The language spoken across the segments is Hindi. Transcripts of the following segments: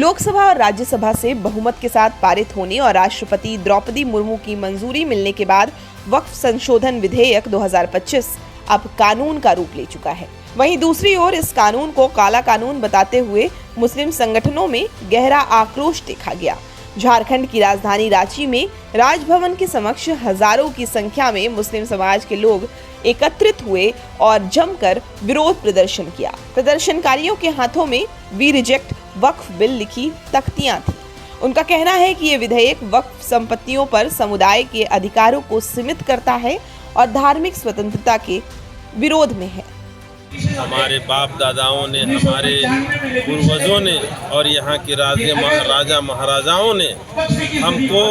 लोकसभा और राज्यसभा से बहुमत के साथ पारित होने और राष्ट्रपति द्रौपदी मुर्मू की मंजूरी मिलने के बाद वक्फ संशोधन विधेयक 2025 अब कानून का रूप ले चुका है। वहीं दूसरी ओर इस कानून को काला कानून बताते हुए मुस्लिम संगठनों में गहरा आक्रोश देखा गया। झारखंड की राजधानी रांची में राजभवन के समक्ष हजारों की संख्या में मुस्लिम समाज के लोग एकत्रित हुए और जमकर विरोध प्रदर्शन किया। प्रदर्शनकारियों के हाथों में वी रिजेक्ट वक्फ बिल लिखी तख्तियां थी। उनका कहना है कि ये विधेयक वक्फ संपत्तियों पर समुदाय के अधिकारों को सीमित करता है और धार्मिक स्वतंत्रता के विरोध में है। हमारे बाप दादाओं ने, हमारे पूर्वजों ने और यहाँ के राजा महाराजाओं ने हमको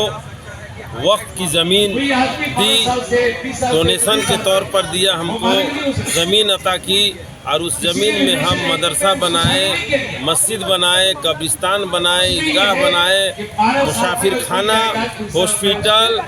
वक्फ की ज़मीन दी, डोनेशन के तौर पर दिया, हमको ज़मीन अता की और उस ज़मीन में हम मदरसा बनाए, मस्जिद बनाए, कब्रिस्तान बनाए, ईदगाह बनाए, मुसाफिर खाना, हॉस्पिटल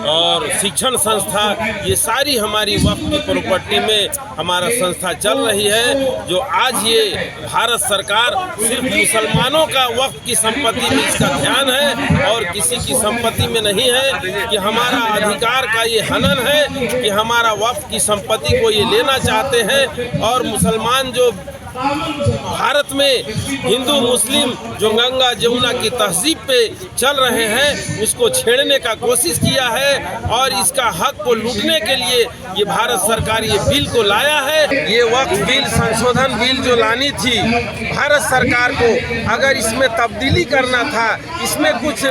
और शिक्षण संस्था, ये सारी हमारी वक्फ की प्रॉपर्टी में हमारा संस्था चल रही है। जो आज ये भारत सरकार सिर्फ मुसलमानों का वक्फ की संपत्ति में इसका ध्यान है और किसी की संपत्ति में नहीं है कि हमारा अधिकार का ये हनन है कि हमारा वक्फ की संपत्ति को ये लेना चाहते हैं। और मुसलमान जो भारत में हिंदू मुस्लिम जो गंगा जमुना की तहजीब पे चल रहे हैं उसको छेड़ने का कोशिश किया है और इसका हक को लूटने के लिए ये भारत सरकार ये बिल को लाया है। ये वक्फ बिल संशोधन बिल जो लानी थी भारत सरकार को, अगर इसमें तब्दीली करना था, इसमें कुछ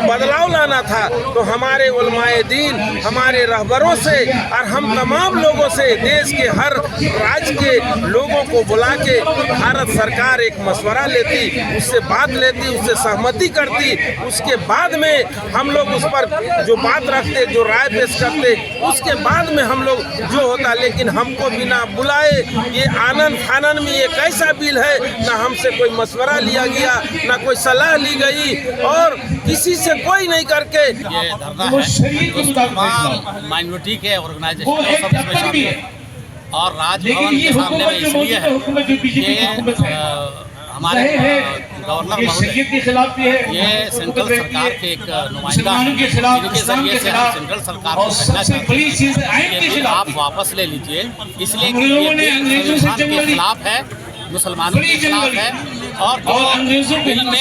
बदलाव लाना था तो हमारे उलमाए दीन, हमारे रहबरों से और हम तमाम लोगों से, देश के हर राज्य के लोगों को बुला के भारत सरकार एक मशवरा लेती, उससे बात लेती, उससे सहमति करती, उसके बाद में हम लोग उस पर जो बात रखते, जो राय पेश करते, उसके बाद में हम लोग जो होता। लेकिन हमको बिना बुलाए ये आनन फानन में ये कैसा बिल है, ना हमसे कोई मशवरा लिया गया, ना कोई सलाह ली गई और किसी से कोई नहीं करके ये धरना है। तमाम माइनॉरिटी के ऑर्गेनाइजेशन सब इसमें शामिल है और राजभवन के सामने में इसलिए है कि हमारे गवर्नर महोदय ये सेंट्रल सरकार के एक नुमाइंदा है, जिनके जरिए से हम सेंट्रल सरकार को कहना चाहते हैं कि बिल आप वापस ले लीजिए, इसलिए कि ये बिल संविधान के खिलाफ है, मुसलमानों के खिलाफ है और जो बिल में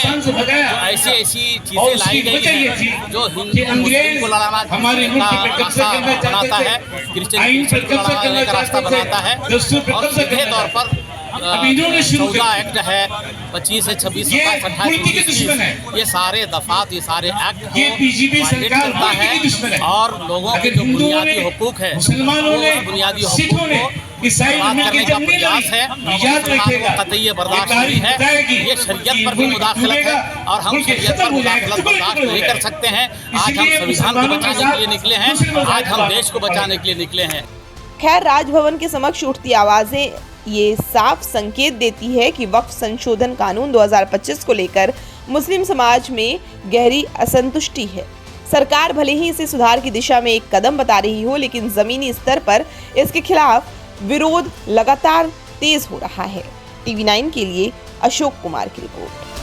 ऐसी चीज़ें लाई गई हैं जो हिंदू मुस्लिम को लड़ाना का रास्ता बनाता है, क्रिश्चियन को लड़ाने का रास्ता बनाता है और सीधे तौर पर 14 एक्ट है, 25 से 26, 27, 28, ये सारे दफात, ये सारे एक्ट को वायलेट करता है और लोगों के जो बुनियादी हुकूक है वो बुनियादी हुकूक को बात करने का प्रयास है। कतई बर्दाश्त नहीं है, ये शरीयत पर भी मुदाखलत है और हम शरीयत पर मुदाखलत बर्दाश्त नहीं कर सकते हैं। आज हम संविधान को बचाने के लिए निकले हैं, आज हम देश को बचाने के लिए निकले हैं। खैर, राजभवन के समक्ष उठती आवाजें ये साफ संकेत देती है कि वक्फ संशोधन कानून 2025 को लेकर मुस्लिम समाज में गहरी असंतुष्टि है। सरकार भले ही इसे सुधार की दिशा में एक कदम बता रही हो, लेकिन जमीनी स्तर पर इसके खिलाफ विरोध लगातार तेज हो रहा है। TV9 के लिए अशोक कुमार की रिपोर्ट।